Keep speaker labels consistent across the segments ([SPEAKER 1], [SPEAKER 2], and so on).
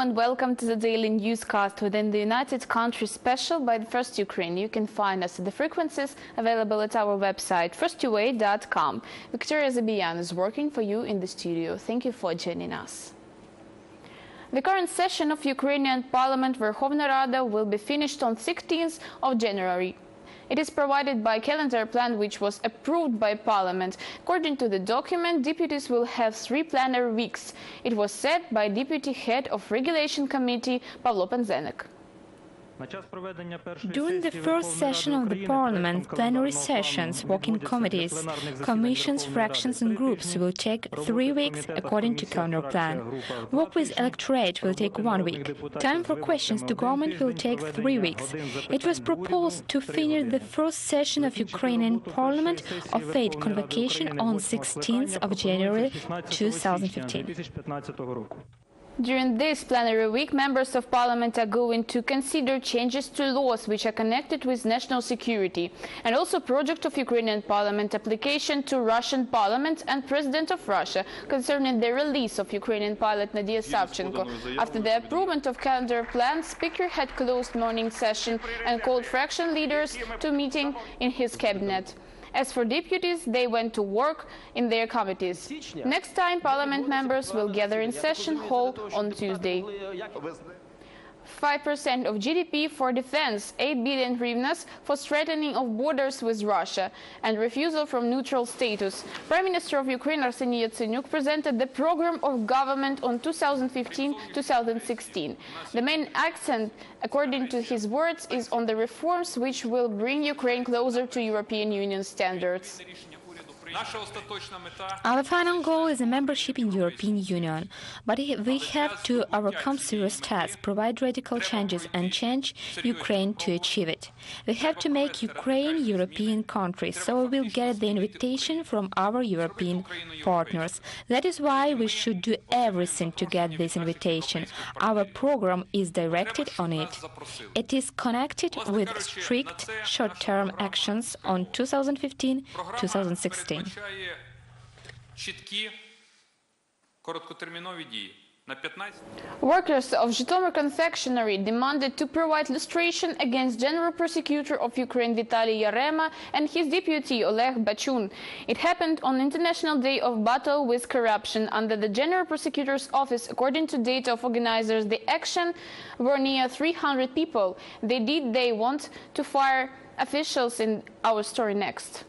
[SPEAKER 1] and welcome to the daily newscast within the United Countries special by the First Ukraine. You can find us at the frequencies available at our website, firstway.com. Victoria Zabiyan is working for you in the studio. Thank you for joining us. The current session of Ukrainian Parliament Verkhovna Rada will be finished on 16th of January. It is provided by a calendar plan which was approved by Parliament. According to the document, deputies will have 3 plenary weeks. It was said by Deputy Head of Regulation Committee Pavlo Panzenek.
[SPEAKER 2] During the first session of the Parliament, plenary sessions, working committees, commissions, fractions and groups will take 3 weeks according to calendar plan. Work with electorate will take 1 week. Time for questions to government will take 3 weeks. It was proposed to finish the first session of Ukrainian Parliament of 8 convocation on 16th of January 2015.
[SPEAKER 1] During this plenary week, members of parliament are going to consider changes to laws which are connected with national security, and also project of Ukrainian parliament application to Russian parliament and President of Russia concerning the release of Ukrainian pilot Nadia Savchenko. After the approval of calendar plan, Speaker had closed morning session and called fraction leaders to meeting in his cabinet. As for deputies, they went to work in their committees. Next time, parliament members will gather in session hall on Tuesday. 5% of GDP for defense, 8 billion hryvnias for strengthening of borders with Russia, and refusal from neutral status. Prime Minister of Ukraine Arseniy Yatsenyuk presented the program of government on 2015-2016. The main accent, according to his words, is on the reforms which will bring Ukraine closer to European Union standards.
[SPEAKER 2] Our final goal is a membership in European Union, but we have to overcome serious tasks, provide radical changes and change Ukraine to achieve it. We have to make Ukraine a European country, so we will get the invitation from our European partners. That is why we should do everything to get this invitation. Our program is directed on it. It is connected with strict short-term actions on 2015-2016.
[SPEAKER 1] Workers of Zhytomyr confectionery demanded to provide lustration against General Prosecutor of Ukraine Vitaly Yarema and his deputy Oleg Bachun. It happened on International Day of Battle with Corruption under the General Prosecutor's Office. According to data of organizers, the action were near 300 people. They want to fire officials in our story next.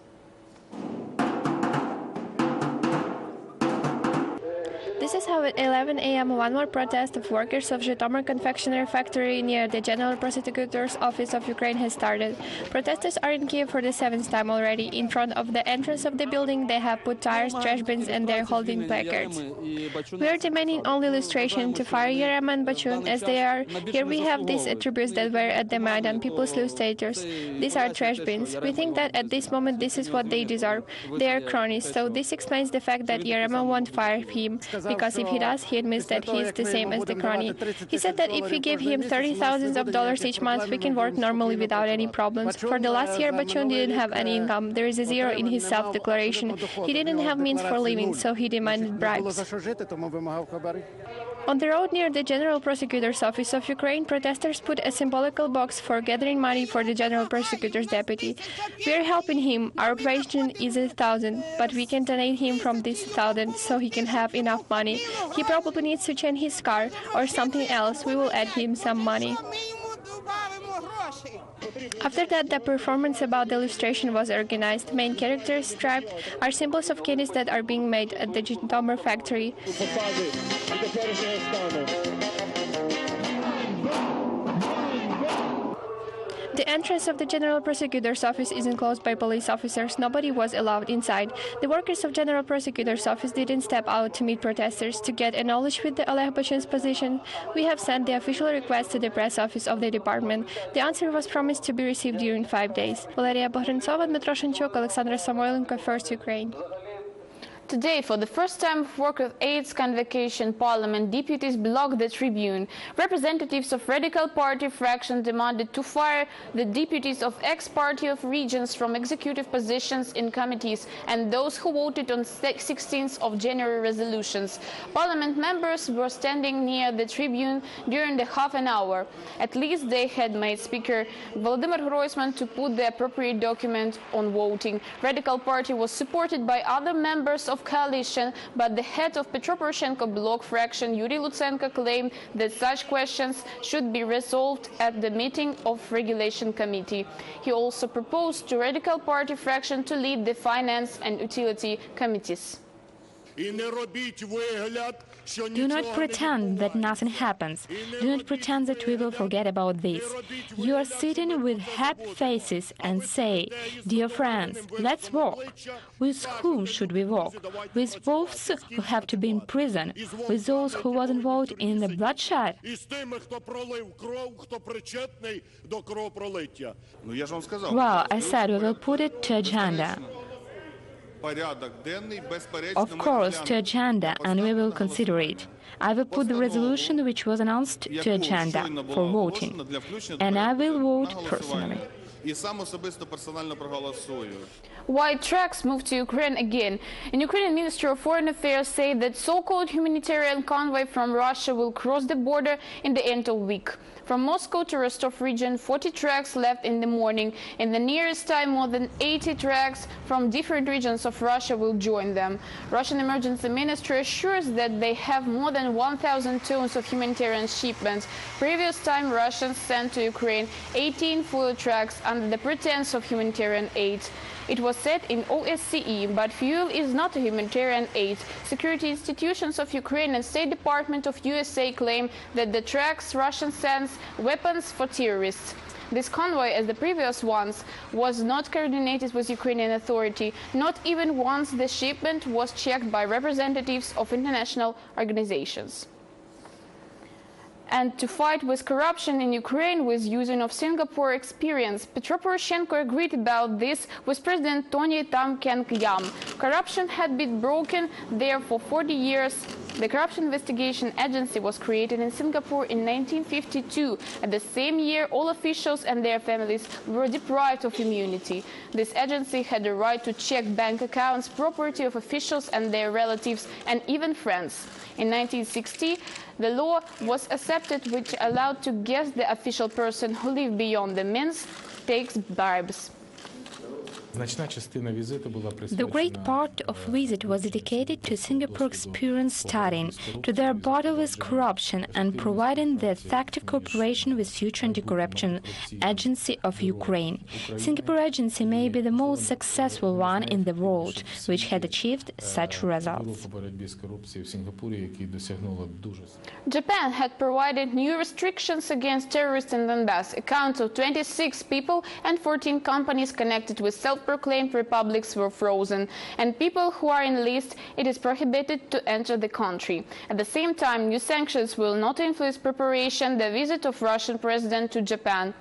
[SPEAKER 3] This is how at 11 a.m. one more protest of workers of Zhytomyr confectionery factory near the General Prosecutor's Office of Ukraine has started. Protesters are in Kiev for the 7th time already. In front of the entrance of the building, they have put tires, trash bins, and they're holding placards. We are demanding only illustration to fire Yarema and Bachun as they are. Here we have these attributes that were at the Maidan, people's illustrators. These are trash bins. We think that at this moment this is what they deserve. They are cronies, so this explains the fact that Yarema won't fire him, because if he does, he admits that he is the same as the crony. He said that if we give him $30,000 each month, we can work normally without any problems. For the last year, Bachun didn't have any income. There is a 0 in his self-declaration. He didn't have means for living, so he demanded bribes. On the road near the General Prosecutor's Office of Ukraine, protesters put a symbolical box for gathering money for the General Prosecutor's deputy. We are helping him. Our pension is 1,000, but we can donate him from this 1,000 so he can have enough money. He probably needs to change his car or something else. We will add him some money. After that, the performance about the illustration was organized. Main characters striped are symbols of candies that are being made at the Zhytomyr factory. The entrance of the General Prosecutor's Office is enclosed by police officers. Nobody was allowed inside. The workers of General Prosecutor's Office didn't step out to meet protesters. To get a knowledge with the Oleg Bachun's position, we have sent the official request to the press office of the department. The answer was promised to be received during 5 days. Valeria Bohrentsova, Dmitro Shanchuk, Alexandra Samoilenko, First Ukraine.
[SPEAKER 1] Today, for the first time of work of 8th Convocation Parliament, deputies blocked the tribune. Representatives of Radical Party fraction demanded to fire the deputies of ex-party of regions from executive positions in committees and those who voted on 16th of January resolutions. Parliament members were standing near the tribune during the half an hour. At least they had made Speaker Volodymyr Groysman to put the appropriate document on voting. Radical Party was supported by other members of coalition, but the head of Petro Poroshenko bloc fraction, Yuri Lutsenko, claimed that such questions should be resolved at the meeting of Regulation Committee. He also proposed to Radical Party fraction to lead the Finance and Utility Committees.
[SPEAKER 2] Do not pretend that nothing happens. Do not pretend that we will forget about this. You are sitting with happy faces and say, "Dear friends, let's walk." With whom should we walk? With wolves who have to be in prison? With those who was involved in the bloodshed? Well, I said we will put it to agenda. Of course, to agenda, and we will consider it. I will put the resolution which was announced to agenda for voting, and I will vote personally.
[SPEAKER 1] White trucks moved to Ukraine again. An Ukrainian Ministry of Foreign Affairs said that so-called humanitarian convoy from Russia will cross the border in the end of the week. From Moscow to Rostov region, 40 trucks left in the morning. In the nearest time, more than 80 trucks from different regions of Russia will join them. Russian Emergency Ministry assures that they have more than 1,000 tons of humanitarian shipments. Previous time, Russians sent to Ukraine 18 fuel trucks under the pretense of humanitarian aid. It was said in OSCE, but fuel is not a humanitarian aid. Security institutions of Ukraine and State Department of USA claim that the trucks Russia sends weapons for terrorists. This convoy, as the previous ones, was not coordinated with Ukrainian authority. Not even once the shipment was checked by representatives of international organizations. And to fight with corruption in Ukraine with using of Singapore experience, Petro Poroshenko agreed about this with President Tony Tam Keng Yam. Corruption had been broken there for 40 years. The Corruption Investigation Agency was created in Singapore in 1952. At the same year, all officials and their families were deprived of immunity. This agency had the right to check bank accounts, property of officials and their relatives, and even friends. In 1960, the law was accepted which allowed to guess the official person who lived beyond the means takes bribes.
[SPEAKER 2] The great part of visit was dedicated to Singapore experience studying, to their battle with corruption and providing the effective cooperation with future anti-corruption agency of Ukraine. Singapore agency may be the most successful one in the world, which had achieved such results.
[SPEAKER 1] Japan had provided new restrictions against terrorists in Donbass. Accounts of 26 people and 14 companies connected with self-proclaimed republics were frozen, and people who are in the list, it is prohibited to enter the country. At the same time, new sanctions will not influence preparation the visit of Russian president to Japan.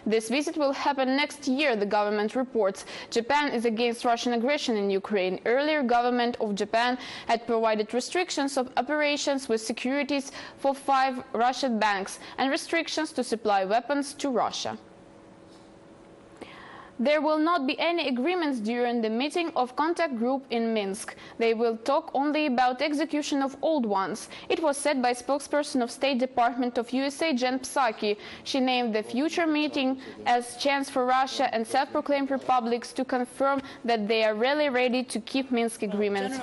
[SPEAKER 1] This visit will happen next year, the government reports. Japan is against Russian aggression in Ukraine. Earlier, government of Japan had provided restrictions of operations with securities for 5 Russian banks and restrictions to supply weapons to Russia. There will not be any agreements during the meeting of contact group in Minsk. They will talk only about execution of old ones. It was said by spokesperson of State Department of USA Jen Psaki. She named the future meeting as chance for Russia and self-proclaimed republics to confirm that they are really ready to keep Minsk agreements.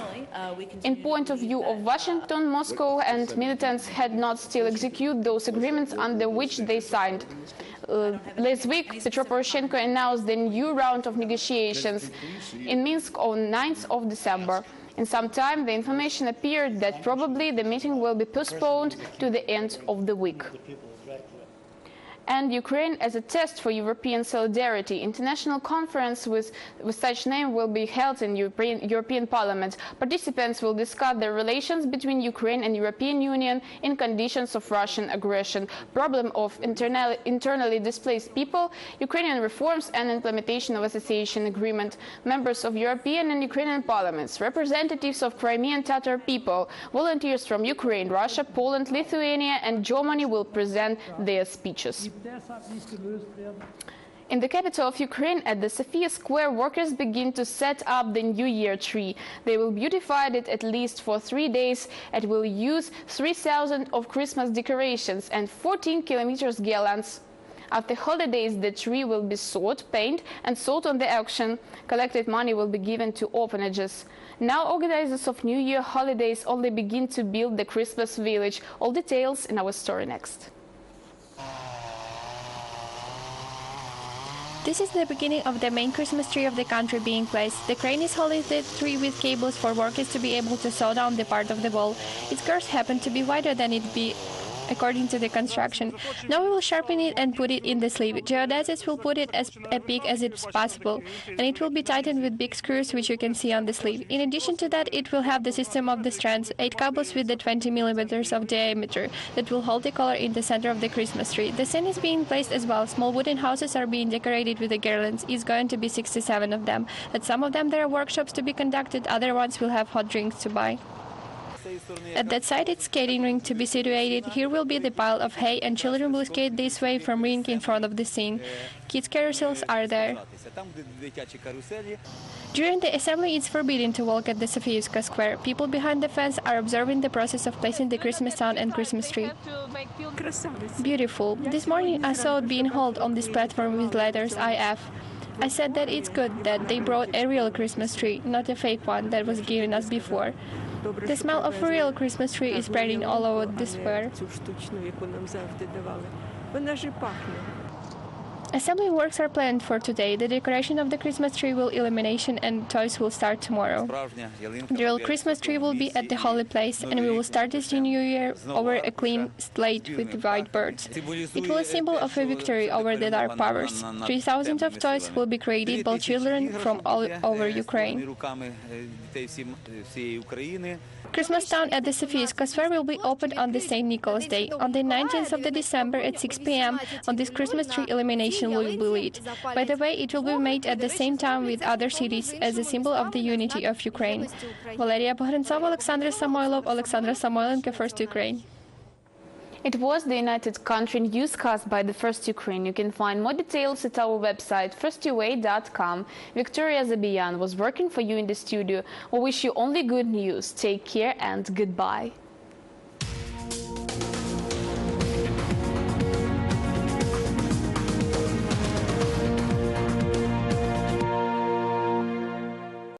[SPEAKER 1] In point of view of Washington, Moscow and militants had not still executed those agreements under which they signed. Last week, Petro Poroshenko announced the new round of negotiations in Minsk on 9th of December. In some time, the information appeared that probably the meeting will be postponed to the end of the week. And Ukraine as a test for European solidarity. International conference with such name will be held in European Parliament. Participants will discuss the relations between Ukraine and European Union in conditions of Russian aggression, problem of internally displaced people, Ukrainian reforms and implementation of association agreement. Members of European and Ukrainian parliaments, representatives of Crimean Tatar people, volunteers from Ukraine, Russia, Poland, Lithuania and Germany will present their speeches. In the capital of Ukraine, at the Sophia Square, workers begin to set up the New Year tree. They will beautify it at least for 3 days. It will use 3,000 of Christmas decorations and 14 kilometers guirlands. After holidays, the tree will be sold, painted and sold on the auction. Collected money will be given to orphanages. Now organizers of New Year holidays only begin to build the Christmas village. All details in our story next.
[SPEAKER 3] This is the beginning of the main Christmas tree of the country being placed. The crane is holding the tree with cables for workers to be able to saw down the part of the wall. Its curves happen to be wider than it be according to the construction. Now we will sharpen it and put it in the sleeve. Geodesists will put it as big as it's possible, and it will be tightened with big screws, which you can see on the sleeve. In addition to that, it will have the system of the strands, 8 cables with the 20 millimeters of diameter that will hold the color in the center of the Christmas tree. The scene is being placed as well. Small wooden houses are being decorated with the garlands. It's going to be 67 of them. At some of them there are workshops to be conducted, other ones will have hot drinks to buy. At that side, it's skating rink to be situated. Here will be the pile of hay, and children will skate this way from rink in front of the scene. Kids' carousels are there. During the assembly, it's forbidden to walk at the Sofievska Square. People behind the fence are observing the process of placing the Christmas town and Christmas tree. Beautiful. This morning I saw it being held on this platform with letters IF. I said that it's good that they brought a real Christmas tree, not a fake one that was given us before. The smell of a real Christmas tree is spreading all over the square. Assembly works are planned for today. The decoration of the Christmas tree will illumination and toys will start tomorrow. The real Christmas tree will be at the holy place, and we will start this new year over a clean slate with white birds. It will be a symbol of a victory over the dark powers. 3,000 of toys will be created by children from all over Ukraine. Christmas Town at the Sofievska Square will be opened on the St. Nicholas Day. On the 19th of December at 6 p.m. on this Christmas tree illumination will be lit. By the way, it will be made at the same time with other cities as a symbol of the unity of Ukraine. Valeria Pogrentsova, Alexandra Samoilenko, First Ukraine.
[SPEAKER 1] It was the United Country newscast by the First Ukraine. You can find more details at our website, firstua.com. Victoria Zabiyan was working for you in the studio. We wish you only good news. Take care and goodbye.